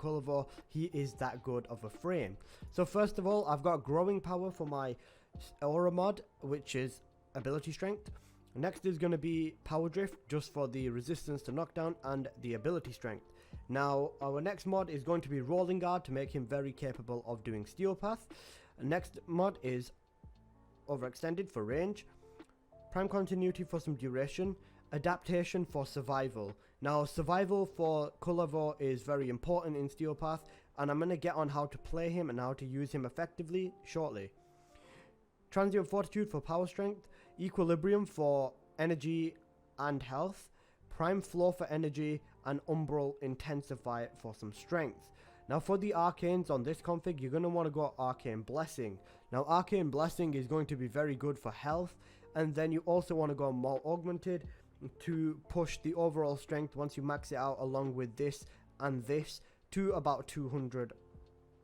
Kullervo, he is that good of a frame. So first of all, I've got growing power for my aura mod, which is ability strength. Next is going to be power drift, just for the resistance to knockdown and the ability strength. Now our next mod is going to be rolling guard to make him very capable of doing steel path. Next mod is overextended for range, prime continuity for some duration, adaptation for survival. Now survival for Kullervo is very important in steel path, and I'm going to get on how to play him and how to use him effectively shortly. Transient fortitude for power strength, equilibrium for energy and health, prime flow for energy, and umbral intensify for some strength. Now for the arcanes on this config, you're going to want to go arcane blessing. Now arcane blessing is going to be very good for health, and then you also want to go more augmented to push the overall strength once you max it out, along with this and this, to about 200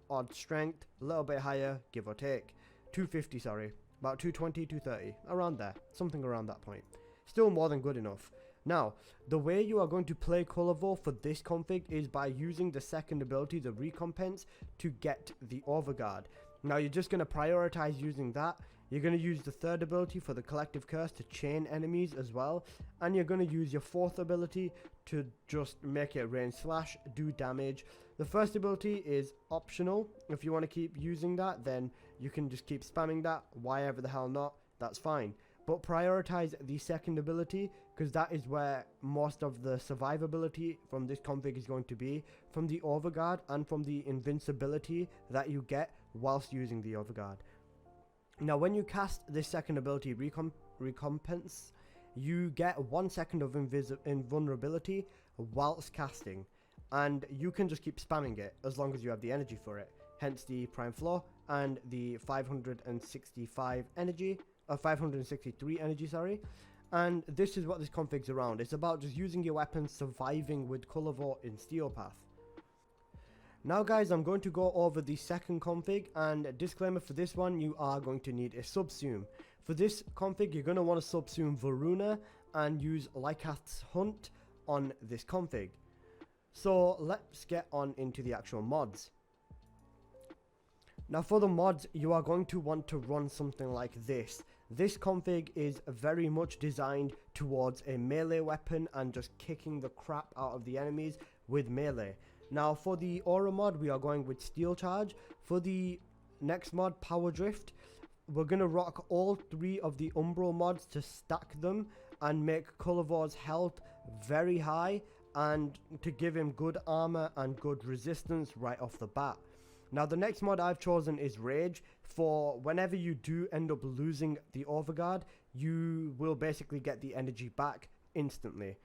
odd strength, a little bit higher give or take, 250 sorry, about 220, 230, around there, something around that point. Still more than good enough. Now, the way you are going to play Kullervo for this config is by using the second ability, the recompense, to get the overguard. Now you're just going to prioritize using that. You're going to use the third ability for the collective curse to chain enemies as well, and you're going to use your fourth ability to just make it range slash, do damage. The first ability is optional. If you want to keep using that, then you can just keep spamming that, why ever the hell not, that's fine. But prioritize the second ability, because that is where most of the survivability from this config is going to be, from the overguard and from the invincibility that you get whilst using the overguard. Now when you cast this second ability, recompense, you get 1 second of invulnerability whilst casting, and you can just keep spamming it as long as you have the energy for it, hence the prime flow and the 565 energy, 563 energy, sorry. And this is what this config's around. It's about just using your weapons, surviving with Kullervo in steel path. Now guys, I'm going to go over the second config, and a disclaimer for this one, you are going to need a subsume. For this config, you're going to want to subsume Varuna and use Lycath's Hunt on this config. So let's get on into the actual mods. Now for the mods, you are going to want to run something like this. This config is very much designed towards a melee weapon and just kicking the crap out of the enemies with melee. Now for the aura mod, we are going with steel charge. For the next mod, power drift, we're going to rock all 3 of the umbral mods to stack them and make Kullervo's health very high, and to give him good armor and good resistance right off the bat. Now the next mod I've chosen is Rage. For whenever you do end up losing the overguard, you will basically get the energy back instantly.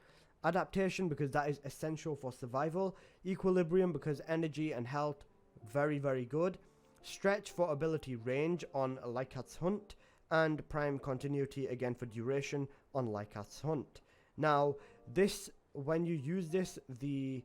Adaptation, because that is essential for survival. Equilibrium, because energy and health, very good. Stretch for ability range on Lycath's Hunt, and prime continuity again for duration on Lycath's Hunt. Now this, when you use this, the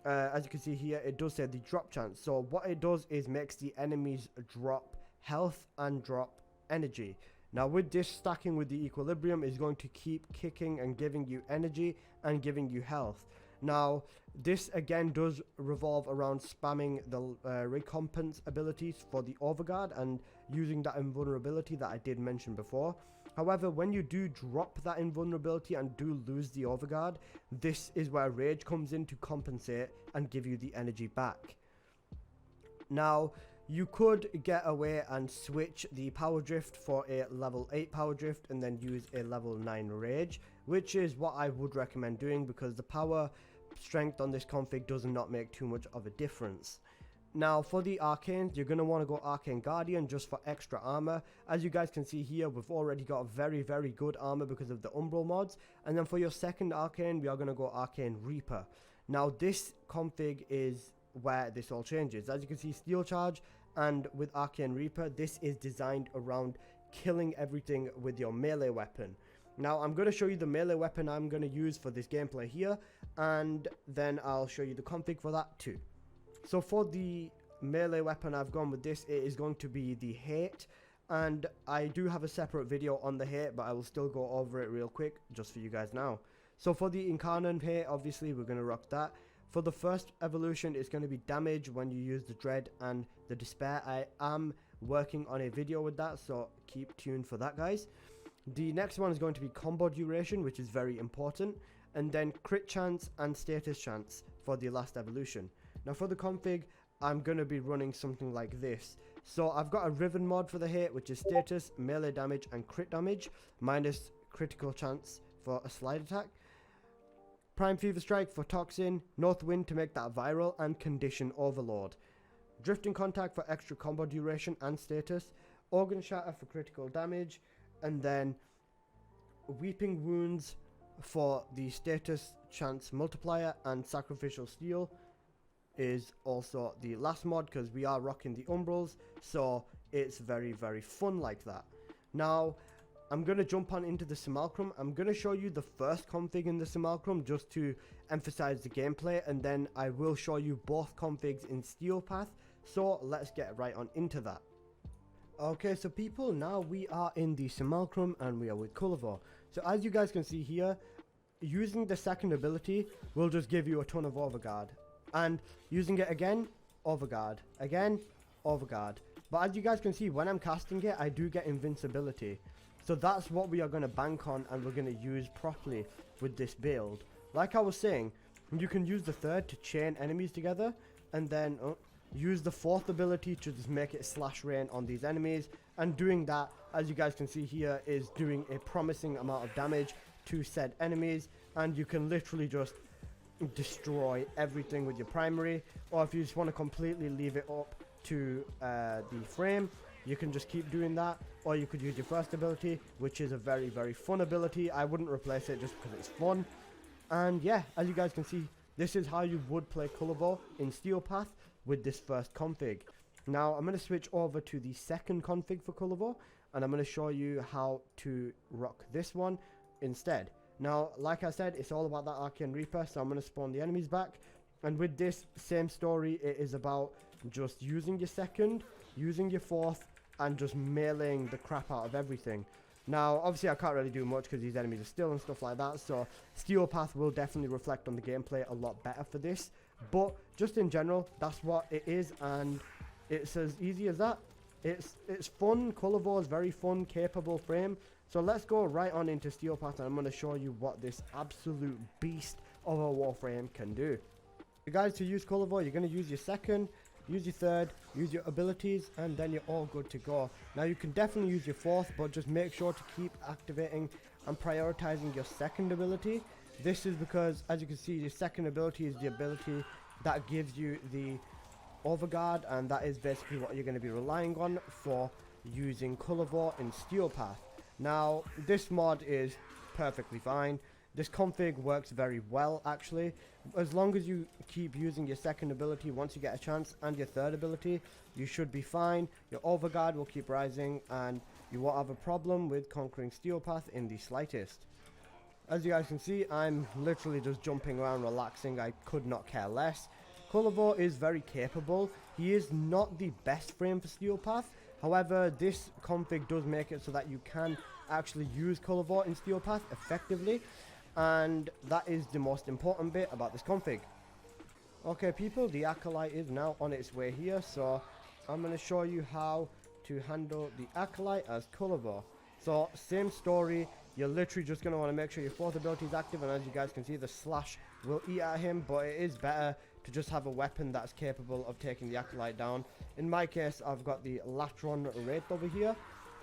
as you can see here, it does say the drop chance. So what it does is makes the enemies drop health and drop energy. Now with this, stacking with the equilibrium is going to keep kicking and giving you energy and giving you health. Now this again does revolve around spamming the recompense abilities for the overguard and using that invulnerability that I did mention before. However, when you do drop that invulnerability and do lose the overguard, this is where Rage comes in to compensate and give you the energy back. Now you could get away and switch the power drift for a level 8 power drift and then use a level 9 Rage, which is what I would recommend doing, because the power strength on this config does not make too much of a difference. Now for the arcanes, you're going to want to go Arcane Guardian just for extra armor. As you guys can see here, we've already got very good armor because of the umbral mods. And then for your second arcane, we are going to go Arcane Reaper. Now this config is where this all changes. As you can see, steel charge, and with Arcane Reaper, this is designed around killing everything with your melee weapon. Now I'm going to show you the melee weapon I'm going to use for this gameplay here, and then I'll show you the config for that too. So for the melee weapon, I've gone with this. It is going to be the Hate, and I do have a separate video on the Hate, but I will still go over it real quick just for you guys now. So for the Incarnate Hate, obviously we're going to rock that. For the first evolution, it's going to be damage when you use the Dread and the Despair. I am working on a video with that, so keep tuned for that, guys. The next one is going to be combo duration, which is very important, and then crit chance and status chance for the last evolution. Now for the config, I'm going to be running something like this. So I've got a Riven mod for the hit, which is status, melee damage and crit damage, minus critical chance for a slide attack. Prime Fever Strike for Toxin, North Wind to make that viral, and Condition Overload. Drifting Contact for extra combo duration and status, Organ Shatter for critical damage, and then Weeping Wounds for the status chance multiplier, and Sacrificial Steel is also the last mod because we are rocking the Umbrals, so it's very, very fun like that. Now I'm going to jump on into the Simulacrum. I'm going to show you the first config in the Simulacrum just to emphasize the gameplay, and then I will show you both configs in Steel Path. So let's get right on into that. Okay, so people, now we are in the Simulacrum and we are with Kullervo. So as you guys can see here, using the second ability will just give you a ton of overguard, and using it again, overguard, again, overguard. But as you guys can see, when I'm casting it, I do get invincibility. So that's what we are going to bank on and we're going to use properly with this build. Like I was saying, you can use the third to chain enemies together, and then use the fourth ability to just make it slash rain on these enemies. And doing that, as you guys can see here, is doing a promising amount of damage to said enemies. And you can literally just destroy everything with your primary. Or if you just want to completely leave it up to the frame, you can just keep doing that. Or you could use your first ability, which is a very, very fun ability. I wouldn't replace it just because it's fun. And yeah, as you guys can see, this is how you would play Kullervo in Steel Path with this first config. Now I'm going to switch over to the second config for Kullervo, and I'm going to show you how to rock this one instead. Now, like I said, it's all about that Arcane Reaper, so I'm going to spawn the enemies back. And with this same story, it is about just using your second, using your fourth, and just meleeing the crap out of everything. Now, obviously I can't really do much because these enemies are still and stuff like that, so Steel Path will definitely reflect on the gameplay a lot better for this. But just in general, that's what it is, and it's as easy as that. It's fun. Kullervo is very fun, capable frame. So let's go right on into Steel Path, and I'm going to show you what this absolute beast of a Warframe can do. You guys, to use Kullervo, you're going to use your second, use your third, use your abilities, and then you're all good to go. Now you can definitely use your fourth, but just make sure to keep activating and prioritizing your second ability. This is because, as you can see, your second ability is the ability that gives you the overguard, and that is basically what you're going to be relying on for using Kullervo in Steel Path. Now this mod is perfectly fine. This config works very well actually. As long as you keep using your second ability once you get a chance, and your third ability, you should be fine. Your overguard will keep rising, and you won't have a problem with conquering Steel Path in the slightest. As you guys can see, I'm literally just jumping around relaxing. I could not care less. Kullervo is very capable. He is not the best frame for Steel Path. However, this config does make it so that you can actually use Kullervo in Steel Path effectively. And that is the most important bit about this config. Okay people, the Acolyte is now on its way here. So I'm going to show you how to handle the Acolyte as Kullervo. So same story. You're literally just going to want to make sure your fourth ability is active, and as you guys can see, the slash will eat at him, but it is better to just have a weapon that's capable of taking the Acolyte down. In my case, I've got the Latron Wraith over here,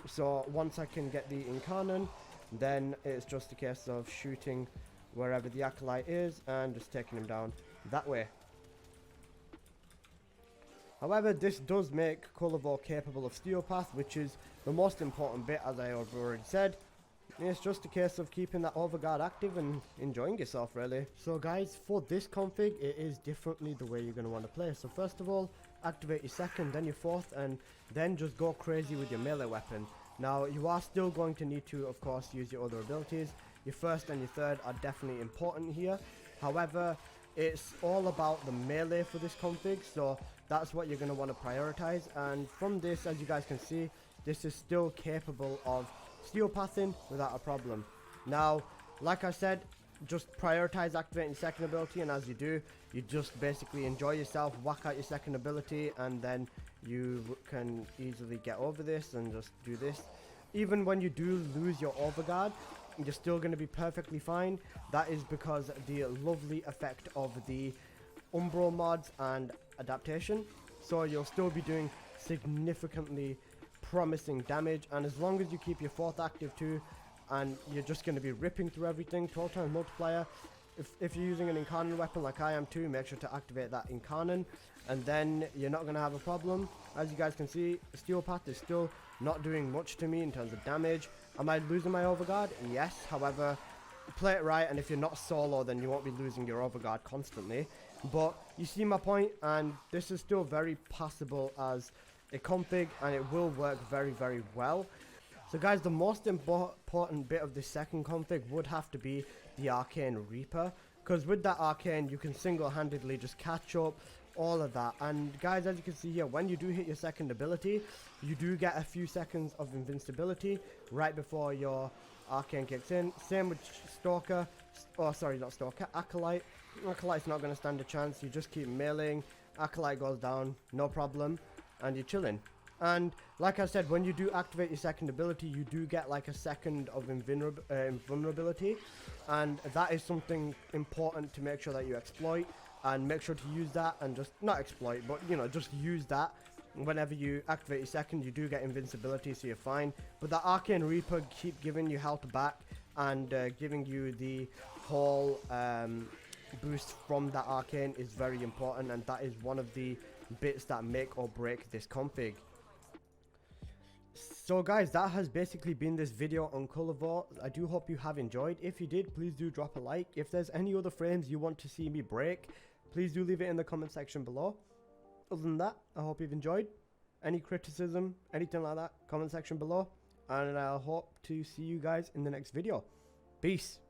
so once I can get the Incarnon, then it's just a case of shooting wherever the Acolyte is and just taking him down that way. However, this does make Kullervo capable of Steel Path, which is the most important bit, as I have already said. It's just a case of keeping that overguard active and enjoying yourself, really. So guys, for this config, it is differently the way you're going to want to play. So first of all, activate your second, then your fourth, and then just go crazy with your melee weapon. Now, you are still going to need to, of course, use your other abilities. Your first and your third are definitely important here. However, it's all about the melee for this config, so that's what you're going to want to prioritize. And from this, as you guys can see, this is still capable of Steel Pathing without a problem. Now, like I said, just prioritize activating your second ability, and as you do, you just basically enjoy yourself, whack out your second ability, and then you can easily get over this and just do this. Even when you do lose your overguard, you're still going to be perfectly fine. That is because the lovely effect of the Umbro mods and adaptation. So you'll still be doing significantly promising damage, and as long as you keep your fourth active too, and you're just going to be ripping through everything. 12 times multiplier. If you're using an Incarnon weapon like I am too, make sure to activate that Incarnon, and then you're not going to have a problem. As you guys can see, Steel Path is still not doing much to me in terms of damage. Am I losing my overguard? Yes. However, play it right, and if you're not solo, then you won't be losing your overguard constantly. But you see my point, and this is still very passable as a config, and it will work very, very well. So guys, the most important bit of this second config would have to be the Arcane Reaper, because with that Arcane you can single-handedly just catch up all of that. And guys, as you can see here, when you do hit your second ability, you do get a few seconds of invincibility right before your Arcane kicks in. Same with Stalker, oh sorry, not Stalker, Acolyte. Acolyte's not going to stand a chance. You just keep meleeing, Acolyte goes down, no problem, and you're chilling. And like I said, when you do activate your second ability, you do get like a second of invulnerability, and that is something important to make sure that you exploit, and make sure to use that, and just not exploit, but you know, just use that. Whenever you activate your second, you do get invincibility, so you're fine. But the Arcane Reaper keep giving you health back, and giving you the whole boost from that Arcane is very important, and that is one of the bits that make or break this config. So guys, that has basically been this video on Kullervo. I do hope you have enjoyed. If you did, please do drop a like. If there's any other frames you want to see me break, please do leave it in the comment section below. Other than that, I hope you've enjoyed. Any criticism, anything like that, comment section below. And I hope to see you guys in the next video. Peace.